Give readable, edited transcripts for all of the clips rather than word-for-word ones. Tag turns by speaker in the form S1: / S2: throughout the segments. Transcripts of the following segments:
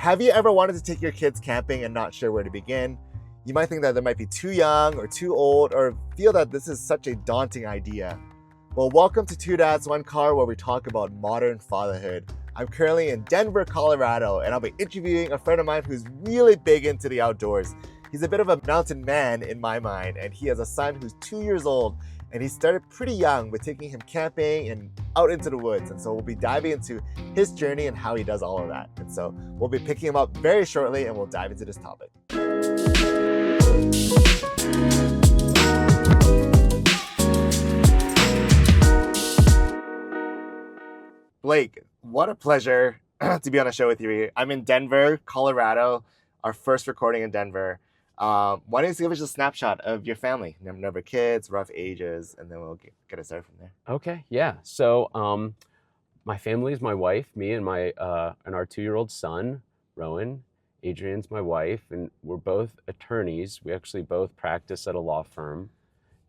S1: Have you ever wanted to take your kids camping and not sure where to begin? You might think that they might be too young or too old, or feel that this is such a daunting idea. Well, welcome to Two Dads, One Car, where we talk about modern fatherhood. I'm currently in Denver, Colorado, and I'll be interviewing a friend of mine who's really big into the outdoors. He's a bit of a mountain man in my mind, and he has a son who's 2 years old, and he started pretty young with taking him camping and out into the woods. And so we'll be diving into his journey and how he does all of that. And so we'll be picking him up very shortly, and we'll dive into this topic. Blake, what a pleasure to be on a show with you. I'm in Denver, Colorado, our first recording in Denver. Why don't you give us a snapshot of your family, number of kids, rough ages, and then we'll get it started from there.
S2: Okay, yeah. So my family is my wife, me and my and our 2-year-old son, Rowan. Adrian's my wife, and we're both attorneys. We actually both practice at a law firm,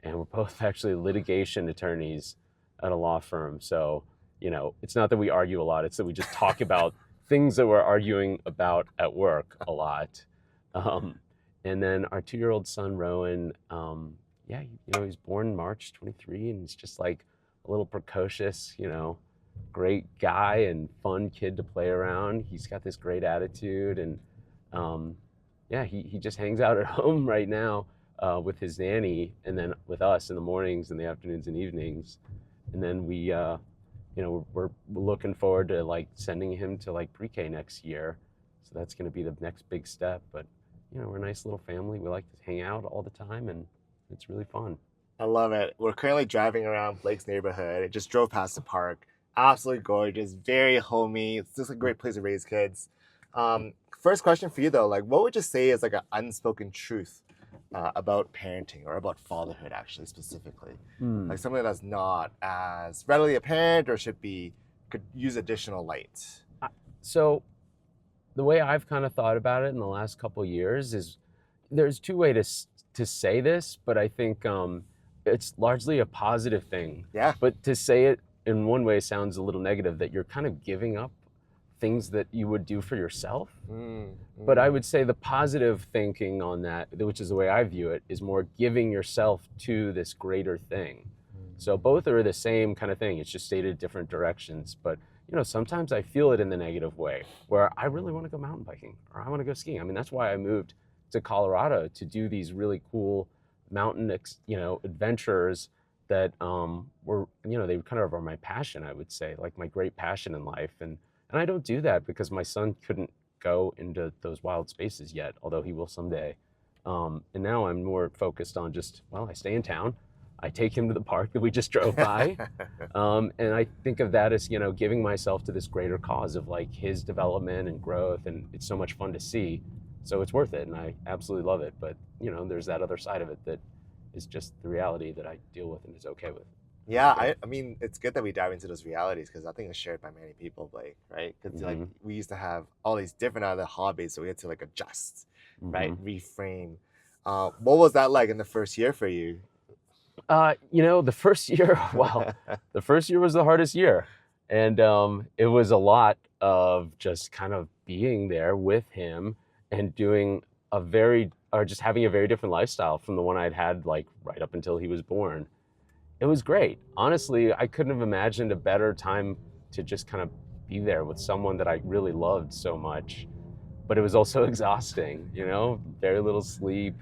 S2: and we're both actually litigation attorneys at a law firm. So, you know, it's not that we argue a lot, it's that we just talk about things that we're arguing about at work a lot. And then our 2-year-old son, Rowan, he was born March 23, and he's just like a little precocious, great guy and fun kid to play around. He's got this great attitude, and he just hangs out at home right now with his nanny, and then with us in the mornings and the afternoons and evenings. And then we're looking forward to like sending him to like pre-K next year. So that's going to be the next big step. But we're a nice little family. We like to hang out all the time, and it's really fun.
S1: I love it. We're currently driving around Blake's neighborhood. I just drove past the park. Absolutely gorgeous, very homey. It's just a great place to raise kids. First question for you though, like what would you say is like an unspoken truth about parenting or about fatherhood actually specifically? Like something that's not as readily apparent or could use additional light?
S2: So the way I've kind of thought about it in the last couple of years is there's two ways to say this, but I think it's largely a positive thing.
S1: Yeah.
S2: But to say it in one way sounds a little negative, that you're kind of giving up things that you would do for yourself. But I would say the positive thinking on that, which is the way I view it, is more giving yourself to this greater thing. So both are the same kind of thing. It's just stated different directions. But sometimes I feel it in the negative way, where I really want to go mountain biking or I want to go skiing. I mean, that's why I moved to Colorado, to do these really cool mountain, adventures that were, they kind of are my passion, I would say, like my great passion in life. And I don't do that because my son couldn't go into those wild spaces yet, although he will someday. And now I'm more focused on I stay in town. I take him to the park that we just drove by. And I think of that as, giving myself to this greater cause of like his development and growth. And it's so much fun to see. So it's worth it. And I absolutely love it. But, there's that other side of it that is just the reality that I deal with and is okay with.
S1: Yeah, I mean, it's good that we dive into those realities because I think it's shared by many people, Blake, right? Because like we used to have all these different other hobbies, so we had to like adjust, right? Reframe. What was that like in the first year for you?
S2: The first year, the first year was the hardest year. And it was a lot of just kind of being there with him and doing just having a very different lifestyle from the one I'd had like right up until he was born. It was great. Honestly, I couldn't have imagined a better time to just kind of be there with someone that I really loved so much. But it was also exhausting, very little sleep,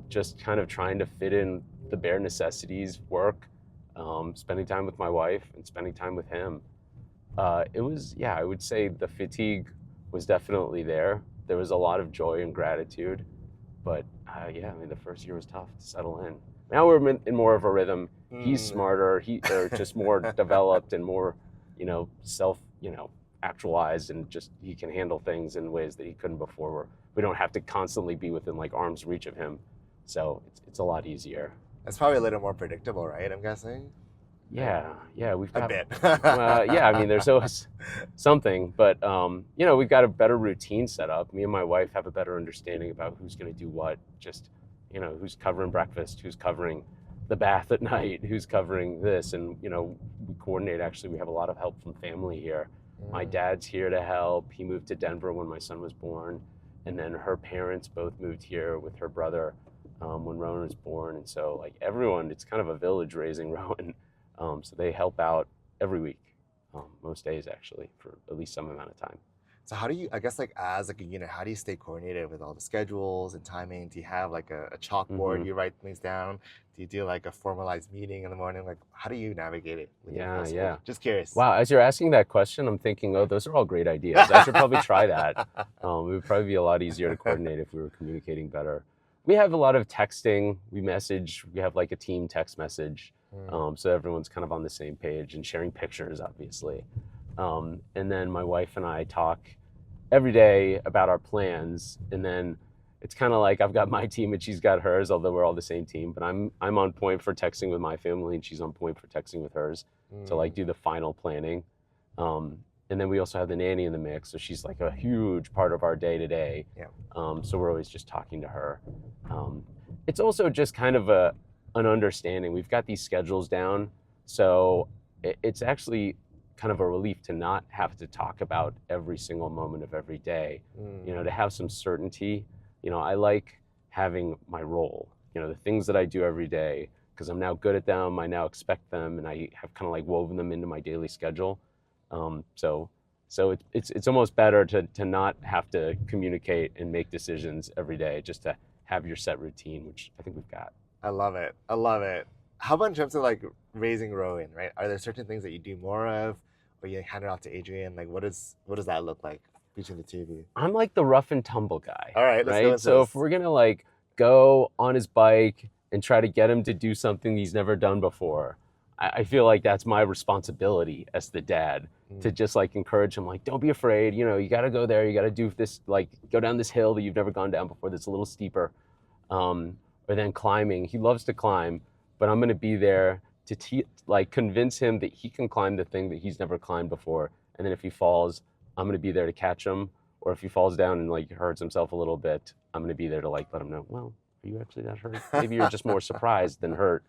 S2: just kind of trying to fit in the bare necessities, work, spending time with my wife and spending time with him. I would say the fatigue was definitely there. There was a lot of joy and gratitude, but the first year was tough to settle in. Now we're in more of a rhythm. He's smarter, they're just more developed and more, actualized, and just he can handle things in ways that he couldn't before, where we don't have to constantly be within like arm's reach of him. So it's a lot easier.
S1: It's probably a little more predictable, right? I'm guessing.
S2: Yeah, we've got
S1: a bit.
S2: There's always something, but we've got a better routine set up. Me and my wife have a better understanding about who's going to do what. Just who's covering breakfast, who's covering the bath at night, who's covering this, and we coordinate. Actually, we have a lot of help from family here, My dad's here to help. He moved to Denver when my son was born. And then her parents both moved here with her brother when Rowan was born. And so like everyone, it's kind of a village raising Rowan. So they help out every week, most days actually, for at least some amount of time.
S1: So how do you, I guess like as like a unit, how do you stay coordinated with all the schedules and timing? Do you have like a chalkboard, you write things down? Do you do like a formalized meeting in the morning? Like how do you navigate it with your household?
S2: Yeah.
S1: Just curious.
S2: Wow, as you're asking that question, I'm thinking, oh, those are all great ideas. I should probably try that. It would probably be a lot easier to coordinate if we were communicating better. We have a lot of texting. We have like a team text message. So everyone's kind of on the same page and sharing pictures, obviously. And then my wife and I talk every day about our plans. And then it's kind of like I've got my team and she's got hers, although we're all the same team. But I'm on point for texting with my family and she's on point for texting with hers to like do the final planning. And then we also have the nanny in the mix. So she's like a huge part of our day to day. So we're always just talking to her. It's also just kind of an understanding. We've got these schedules down. So it's actually kind of a relief to not have to talk about every single moment of every day, to have some certainty. I like having my role, the things that I do every day, because I'm now good at them. I now expect them and I have kind of like woven them into my daily schedule. So it's almost better to not have to communicate and make decisions every day, just to have your set routine, which I think we've got.
S1: I love it. I love it. How about in terms of like raising Rowan, right? Are there certain things that you do more of, or you hand it off to Adrian? Like what does that look like between the two of you?
S2: I'm like the rough and tumble guy.
S1: All right, let's go into
S2: So
S1: this.
S2: if we're gonna like go on his bike and try to get him to do something he's never done before, I feel like that's my responsibility as the dad to just like encourage him, like, don't be afraid, you got to go there, you got to do this, like go down this hill that you've never gone down before that's a little steeper. Or then climbing. He loves to climb, but I'm going to be there to like convince him that he can climb the thing that he's never climbed before. And then if he falls, I'm going to be there to catch him. Or if he falls down and like hurts himself a little bit, I'm going to be there to like let him know, well, are you actually that hurt? Maybe you're just more surprised than hurt.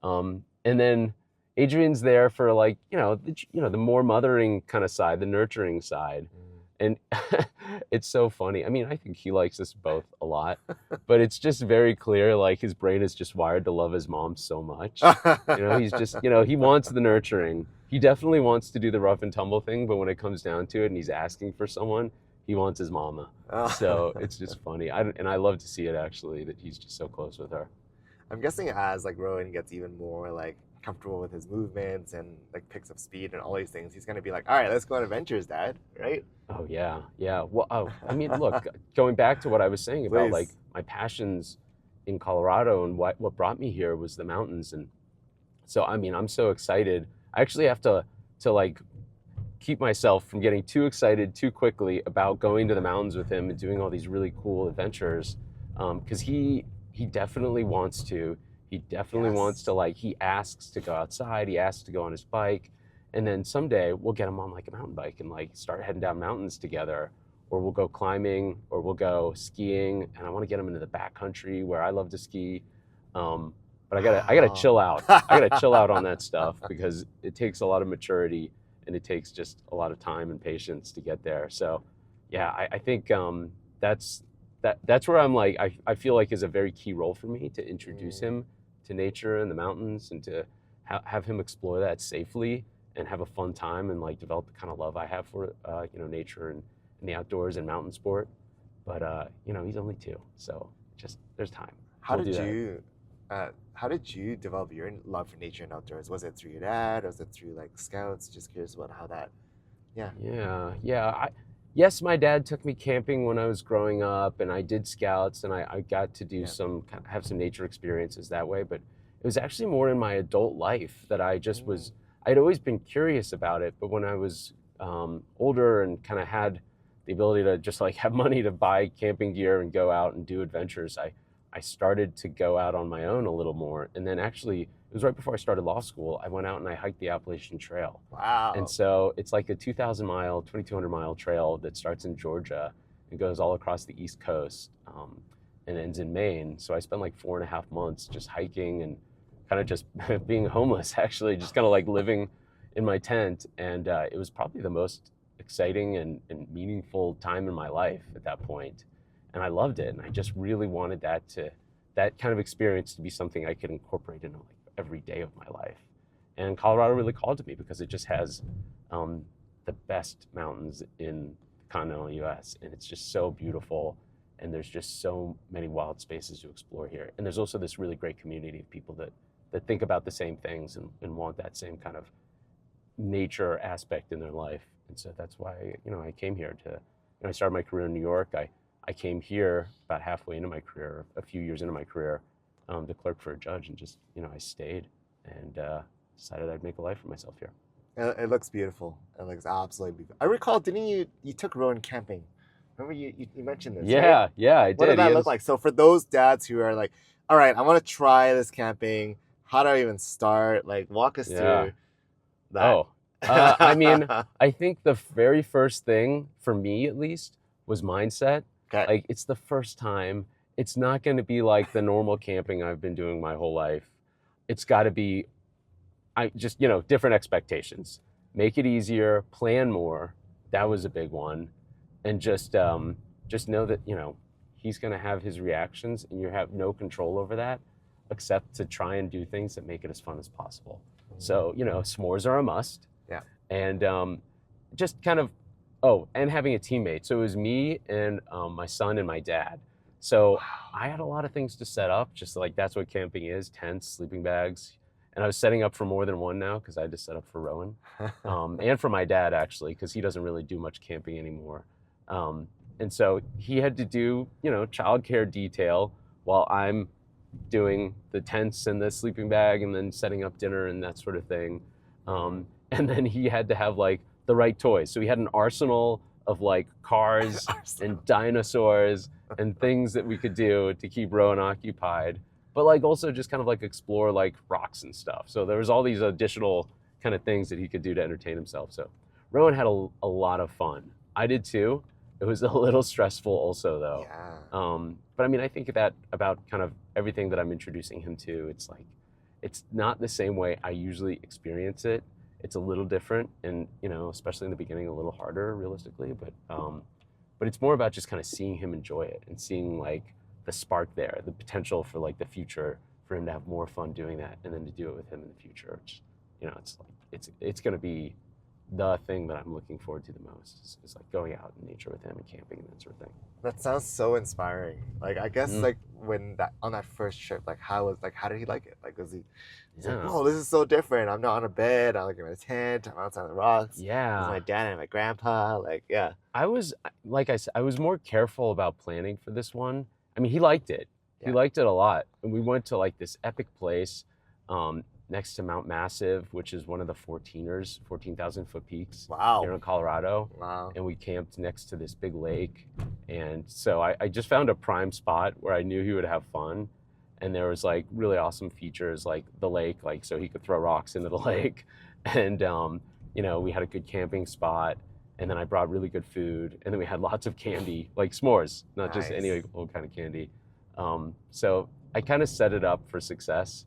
S2: And then Adrian's there for like, the more mothering kind of side, the nurturing side. And it's so funny. I mean, I think he likes us both a lot, but it's just very clear, like his brain is just wired to love his mom so much. He's just, he wants the nurturing. He definitely wants to do the rough and tumble thing, but when it comes down to it and he's asking for someone, he wants his mama. So it's just funny. And I love to see it actually, that he's just so close with her.
S1: I'm guessing as like Rowan gets even more like comfortable with his movements and like picks up speed and all these things, he's gonna be like, all right, let's go on adventures, Dad, right?
S2: Oh yeah. Well, I mean, look, going back to what I was saying about like my passions in Colorado and what brought me here was the mountains. And so, I mean, I'm so excited. I actually have to like keep myself from getting too excited too quickly about going to the mountains with him and doing all these really cool adventures. Because he definitely wants to. He definitely wants to, like, he asks to go outside. He asks to go on his bike. And then someday we'll get him on like a mountain bike and like start heading down mountains together, or we'll go climbing, or we'll go skiing. And I want to get him into the backcountry where I love to ski. But I gotta chill out. I gotta chill out on that stuff because it takes a lot of maturity and it takes just a lot of time and patience to get there. So yeah, I think that's where I'm like, I feel like is a very key role for me to introduce him to nature and the mountains and to have him explore that safely and have a fun time and like develop the kind of love I have for nature and the outdoors and mountain sport. But he's only 2, so just there's time.
S1: How did you develop your love for nature and outdoors? Was it through your dad, or was it through like scouts? Just curious about how that.
S2: Yes, my dad took me camping when I was growing up, and I did scouts, and I got to do have some nature experiences that way. But it was actually more in my adult life that I just I'd always been curious about it. But when I was older and kind of had the ability to just like have money to buy camping gear and go out and do adventures, I started to go out on my own a little more. And then actually, it was right before I started law school, I went out and I hiked the Appalachian Trail.
S1: Wow.
S2: And so it's like a 2,000-mile, 2,200-mile trail that starts in Georgia and goes all across the East Coast and ends in Maine. So I spent like 4.5 months just hiking and kind of just being homeless, actually, just kind of like living in my tent. And it was probably the most exciting and meaningful time in my life at that point. And I loved it. And I just really wanted that kind of experience to be something I could incorporate into like every day of my life. And Colorado really called to me because it just has the best mountains in the continental US. And it's just so beautiful. And there's just so many wild spaces to explore here. And there's also this really great community of people that think about the same things and want that same kind of nature aspect in their life. And so that's why, I came here I started my career in New York. I came here about halfway into my career, a few years into my career, to clerk for a judge, and just, I stayed and decided I'd make a life for myself here.
S1: It looks beautiful. It looks absolutely beautiful. I recall, didn't you took Rowan camping? Remember you mentioned this,
S2: Yeah,
S1: right?
S2: yeah, I did.
S1: What did that look like? So for those dads who are like, all right, I want to try this camping. How do I even start? Like, walk us through that.
S2: Oh, I mean, I think the very first thing, for me at least, was mindset.
S1: Okay.
S2: Like, it's the first time. It's not going to be like the normal camping I've been doing my whole life. It's got to be, different expectations. Make it easier, plan more. That was a big one. And just know that, he's going to have his reactions and you have no control over that, except to try and do things that make it as fun as possible. So, s'mores are a must.
S1: Yeah.
S2: And just kind of, and having a teammate. So it was me and my son and my dad. So I had a lot of things to set up, just like that's what camping is, tents, sleeping bags. And I was setting up for more than one now because I had to set up for Rowan and for my dad, actually, because he doesn't really do much camping anymore. And so he had to do, childcare detail while I'm doing the tents and the sleeping bag and then setting up dinner and that sort of thing. And then he had to have like the right toys. So he had an arsenal of like cars and dinosaurs and things that we could do to keep Rowan occupied, but like also just kind of like explore like rocks and stuff. So there was all these additional kind of things that he could do to entertain himself. So Rowan had a lot of fun. I did too. It was a little stressful also though.
S1: Yeah.
S2: But I mean, I think that about kind of everything that I'm introducing him to, it's like, it's not the same way I usually experience it. It's a little different and, especially in the beginning, a little harder realistically, but it's more about just kind of seeing him enjoy it and seeing like the spark there, the potential for like the future for him to have more fun doing that and then to do it with him in the future, which, it's like, it's going to be the thing that I'm looking forward to the most is like going out in nature with him and camping and that sort of thing.
S1: That sounds so inspiring. Like, I guess like when on that first trip, like how did he like it? Like, was he's like, whoa, this is so different. I'm not on a bed. I'm like in a tent. I'm outside on the rocks.
S2: Yeah.
S1: There's my dad and my grandpa. Like, yeah.
S2: I was, like I said, I was more careful about planning for this one. I mean, he liked it. Yeah. He liked it a lot. And we went to like this epic place next to Mount Massive, which is one of the 14,000 foot peaks here in Colorado.
S1: Wow.
S2: And we camped next to this big lake. And so I just found a prime spot where I knew he would have fun. And there was like really awesome features like the lake, like so he could throw rocks into the lake. And, we had a good camping spot. And then I brought really good food. And then we had lots of candy, like s'mores, not just any old kind of candy. So I kind of set it up for success.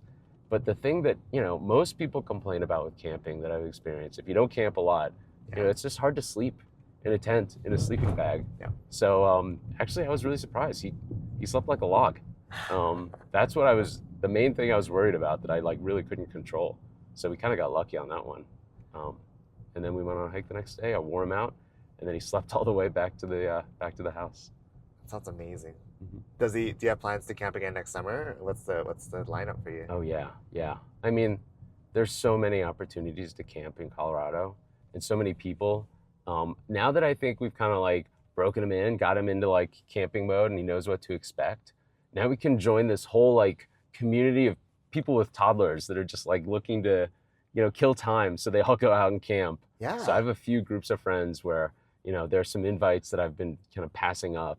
S2: But the thing that, most people complain about with camping that I've experienced, if you don't camp a lot, it's just hard to sleep in a tent, in a sleeping bag.
S1: Yeah.
S2: So actually, I was really surprised. He slept like a log. That's the main thing I was worried about that I like really couldn't control. So we kind of got lucky on that one. And then we went on a hike the next day. I wore him out, and then he slept all the way back to the house.
S1: That sounds amazing.
S2: Mm-hmm.
S1: Do you have plans to camp again next summer? What's the lineup for you?
S2: Oh yeah. I mean, there's so many opportunities to camp in Colorado, and so many people. Now that I think we've kind of like broken him in, got him into like camping mode, and he knows what to expect. Now we can join this whole like community of people with toddlers that are just like looking to, kill time, so they all go out and camp.
S1: Yeah.
S2: So I have a few groups of friends where, there's some invites that I've been kind of passing up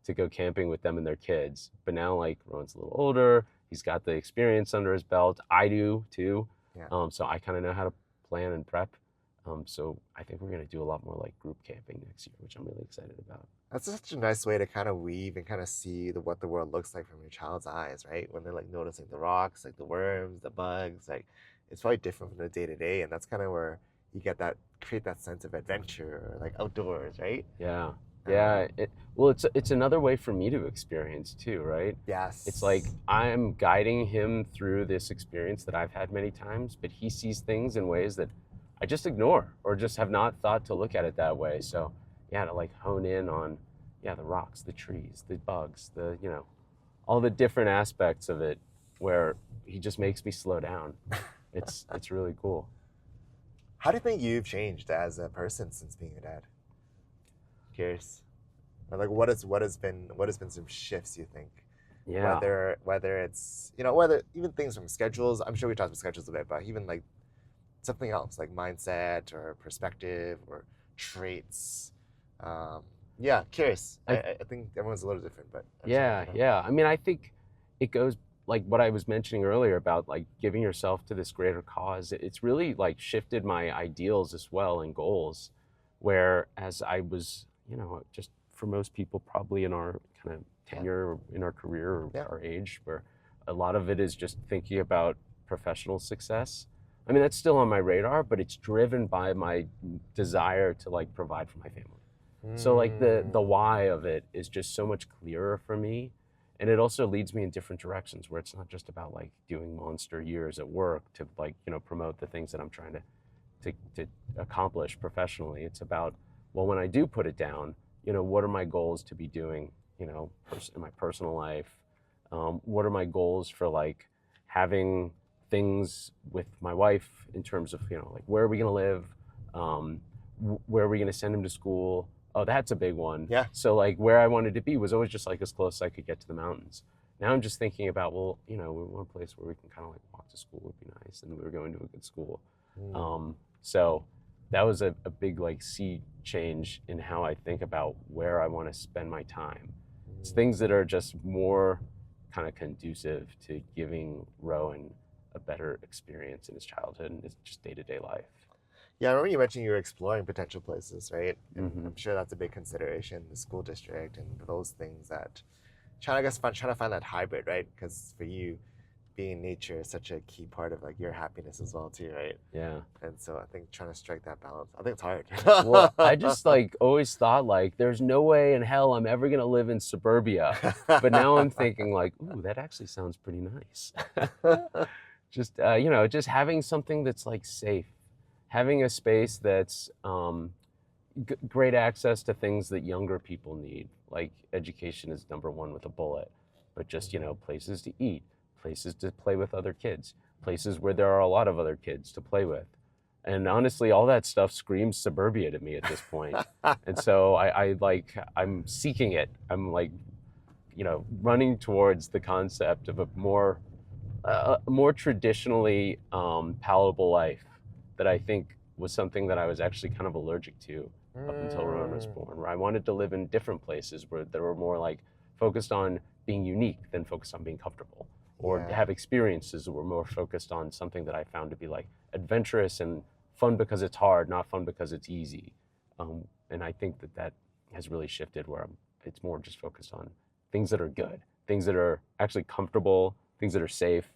S2: to go camping with them and their kids. But now like Rowan's a little older, he's got the experience under his belt. I do too. Yeah. So I kind of know how to plan and prep. So I think we're going to do a lot more like group camping next year, which I'm really excited about.
S1: That's such a nice way to kind of weave and kind of see what the world looks like from your child's eyes, right? When they're like noticing the rocks, like the worms, the bugs, like it's probably different from the day to day. And that's kind of where, you get that, create that sense of adventure, like outdoors, right?
S2: Yeah.
S1: Um,
S2: Yeah. Well, it's another way for me to experience too, right? It's like
S1: yes.
S2: I'm guiding him through this experience that I've had many times, but he sees things in ways that I just ignore or just have not thought to look at it that way. So, yeah, to like hone in on, yeah, the rocks, the trees, the bugs, all the different aspects of it where he just makes me slow down. It's really cool.
S1: How do you think you've changed as a person since being a dad? Curious. Or like what has been some shifts you think?
S2: Yeah.
S1: Whether it's whether even things from schedules. I'm sure we talked about schedules a bit, but even like something else like mindset or perspective or traits. Um, yeah, curious.
S2: I
S1: I think everyone's a little different, but I just
S2: Yeah,
S1: wanted to know.
S2: yeah. I mean, I think it goes like what I was mentioning earlier about like giving yourself to this greater cause. It's really like shifted my ideals as well and goals. Whereas I was, just for most people, probably in our kind of
S1: Yeah,
S2: tenure in our career or
S1: yeah,
S2: our age, where a lot of it is just thinking about professional success. I mean, that's still on my radar, but it's driven by my desire to like provide for my family. So like the
S1: mm,
S2: why of it is just so much clearer for me. And it also leads me in different directions where it's not just about like doing monster years at work to like, promote the things that I'm trying to accomplish professionally. It's about, well, when I do put it down, what are my goals to be doing, in my personal life? What are my goals for like having things with my wife in terms of, like where are we going to live? Um, where are we going to send him to school? Oh, that's a big one.
S1: yeah.
S2: So like where I wanted to be was always just like as close as I could get to the mountains. Now I'm just thinking about, well, we want a place where we can kind of like walk to school would be nice, and we were going to a good school.
S1: Mm,
S2: So that was a big like sea change in how I think about where I want to spend my time. It's
S1: mm.
S2: things that are just more kind of conducive to giving Rowan a better experience in his childhood and his just day-to-day life.
S1: Yeah, I remember you mentioned you were exploring potential places, right? And
S2: Hmm.
S1: I'm sure that's a big consideration, the school district and those things that trying to find that hybrid, right? Because for you, being in nature is such a key part of like your happiness as well too, right?
S2: Yeah.
S1: And so I think trying to strike that balance, I think it's hard.
S2: Well, I just like always thought like there's no way in hell I'm ever gonna live in suburbia. But now I'm thinking like, ooh, that actually sounds pretty nice. Just just having something that's like safe, having a space that's great access to things that younger people need. Like education is number one with a bullet, but just
S1: Mhm.
S2: places to eat, places to play with other kids, places where there are a lot of other kids to play with. And honestly, all that stuff screams suburbia to me at this point. And so I'm seeking it. I'm like, running towards the concept of a more traditionally palatable life that I think was something that I was actually kind of allergic to up until Rowan was
S1: Mm,
S2: born, where I wanted to live in different places where that were more like focused on being unique than focused on being comfortable, or
S1: yeah.
S2: have experiences that were more focused on something that I found to be like adventurous and fun because it's hard, not fun because it's easy. And I think that has really shifted where it's more just focused on things that are good, things that are actually comfortable, things that are safe.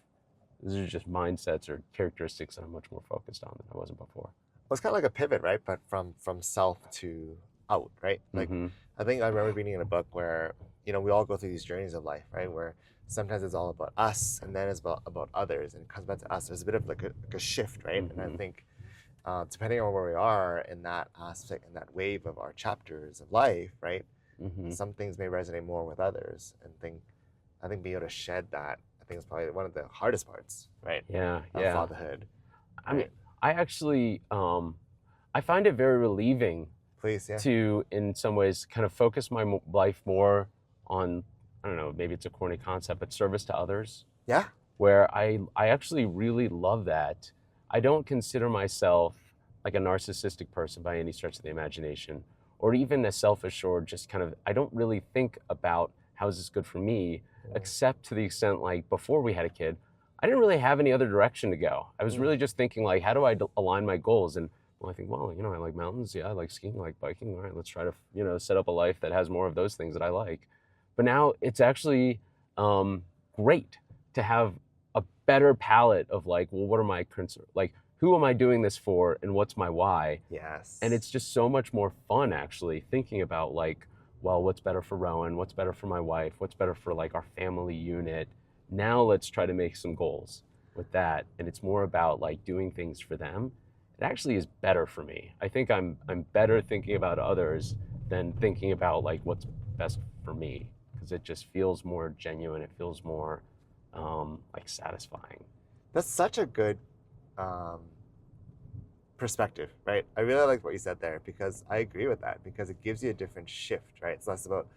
S2: These are just mindsets or characteristics that I'm much more focused on than I wasn't before.
S1: Well, it's kind of like a pivot, right? But from self to out, right? Like
S2: Mm-hmm.
S1: I think I remember reading in a book where we all go through these journeys of life, right? Where sometimes it's all about us, and then it's about others, and it comes back to us. There's a bit of like a shift, right? And I
S2: Mm-hmm.
S1: think depending on where we are in that aspect, in that wave of our chapters of life, right?
S2: Mm-hmm.
S1: Some things may resonate more with others, and I think being able to shed that, I think is probably one of the hardest parts, right,
S2: Yeah,
S1: of
S2: yeah.
S1: fatherhood,
S2: I mean,
S1: right?
S2: I actually, I find it very relieving
S1: Please, yeah.
S2: to, in some ways, kind of focus my life more on, I don't know, maybe it's a corny concept, but service to others,
S1: Yeah.
S2: where I actually really love that. I don't consider myself like a narcissistic person by any stretch of the imagination, or even a selfish or just kind of, I don't really think about how is this good for me,
S1: Mm,
S2: except to the extent like before we had a kid, I didn't really have any other direction to go. I was
S1: mm,
S2: really just thinking like, how do I align my goals? And well, I think, well, I like mountains. Yeah, I like skiing, I like biking. All right, let's try to, set up a life that has more of those things that I like. But now it's actually great to have a better palette of like, well, what are my concerns? Like, who am I doing this for and what's my why?
S1: Yes.
S2: And it's just so much more fun actually thinking about like, well, what's better for Rowan? What's better for my wife? What's better for like our family unit? Now let's try to make some goals with that. And it's more about like doing things for them. It actually is better for me. I think I'm better thinking about others than thinking about like what's best for me, because it just feels more genuine. It feels more like satisfying.
S1: That's such a good perspective, right? I really like what you said there, because I agree with that, because it gives you a different shift, right? It's less about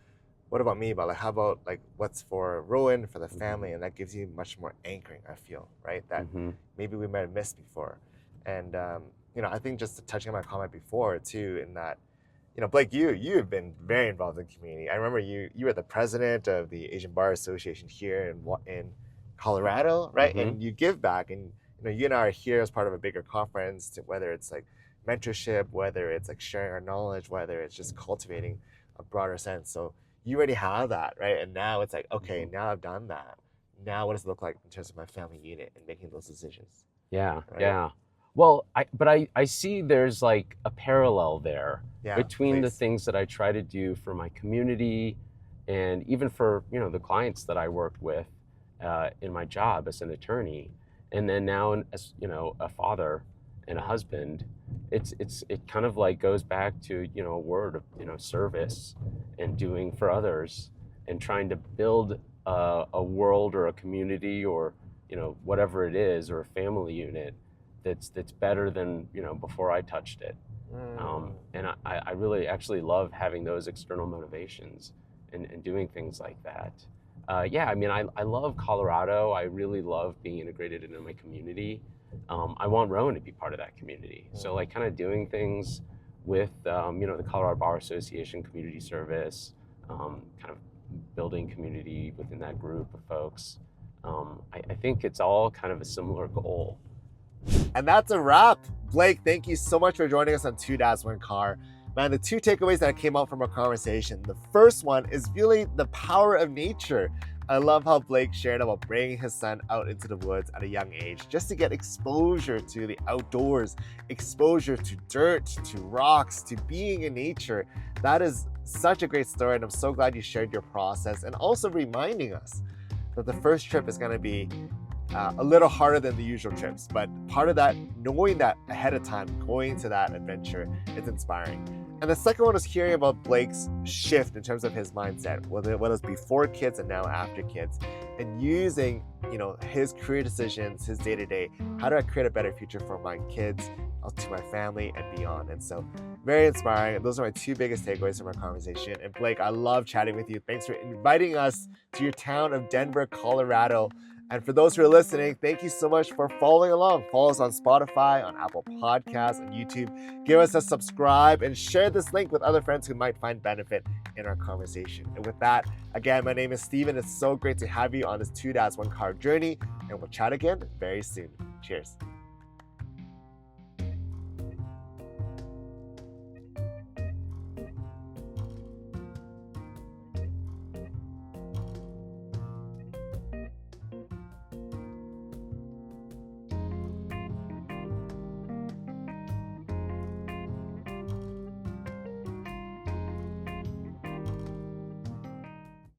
S1: what about me, but like how about like what's for Rowan, for the family, and that gives you much more anchoring, I feel, right? That maybe we might have missed before. And you know, I think just touching on my comment before too, in that, you know, Blake, you've been very involved in community. I remember you were the president of the Asian Bar Association here in Colorado, right? And you give back, and you know, you and I are here as part of a bigger conference, whether it's like mentorship, whether it's like sharing our knowledge, whether it's just cultivating a broader sense. So you already have that, right? And now it's like, okay, now I've done that. Now what does it look like in terms of my family unit and making those decisions?
S2: Yeah,
S1: right?
S2: yeah. Well, I see there's like a parallel there between the things that I try to do for my community and even for, you know, the clients that I work with in my job as an attorney. And then now as, you know, a father and a husband, it kind of like goes back to, you know, a word of, you know, service and doing for others and trying to build a world or a community or, you know, whatever it is, or a family unit that's better than, you know, before I touched it. And I really actually love having those external motivations and doing things like that. Yeah, I mean, I love Colorado. I really love being integrated into my community. I want Rowan to be part of that community. So like kind of doing things with, you know, the Colorado Bar Association community service, kind of building community within that group of folks. I think it's all kind of a similar goal.
S1: And that's a wrap. Blake, thank you so much for joining us on Two Dads, One Car. Man, the two takeaways that came out from our conversation. The first one is really the power of nature. I love how Blake shared about bringing his son out into the woods at a young age just to get exposure to the outdoors, exposure to dirt, to rocks, to being in nature. That is such a great story, and I'm so glad you shared your process and also reminding us that the first trip is going to be a little harder than the usual trips, but part of that, knowing that ahead of time, going to that adventure, it's inspiring. And the second one was hearing about Blake's shift in terms of his mindset, whether it was before kids and now after kids, and using, you know, his career decisions, his day-to-day, how do I create a better future for my kids, to my family, and beyond. And so very inspiring. Those are my two biggest takeaways from our conversation. And Blake, I love chatting with you. Thanks for inviting us to your town of Denver, Colorado. And for those who are listening, thank you so much for following along. Follow us on Spotify, on Apple Podcasts, on YouTube. Give us a subscribe and share this link with other friends who might find benefit in our conversation. And with that, again, my name is Steven. It's so great to have you on this Two Dads, One Car journey. And we'll chat again very soon. Cheers.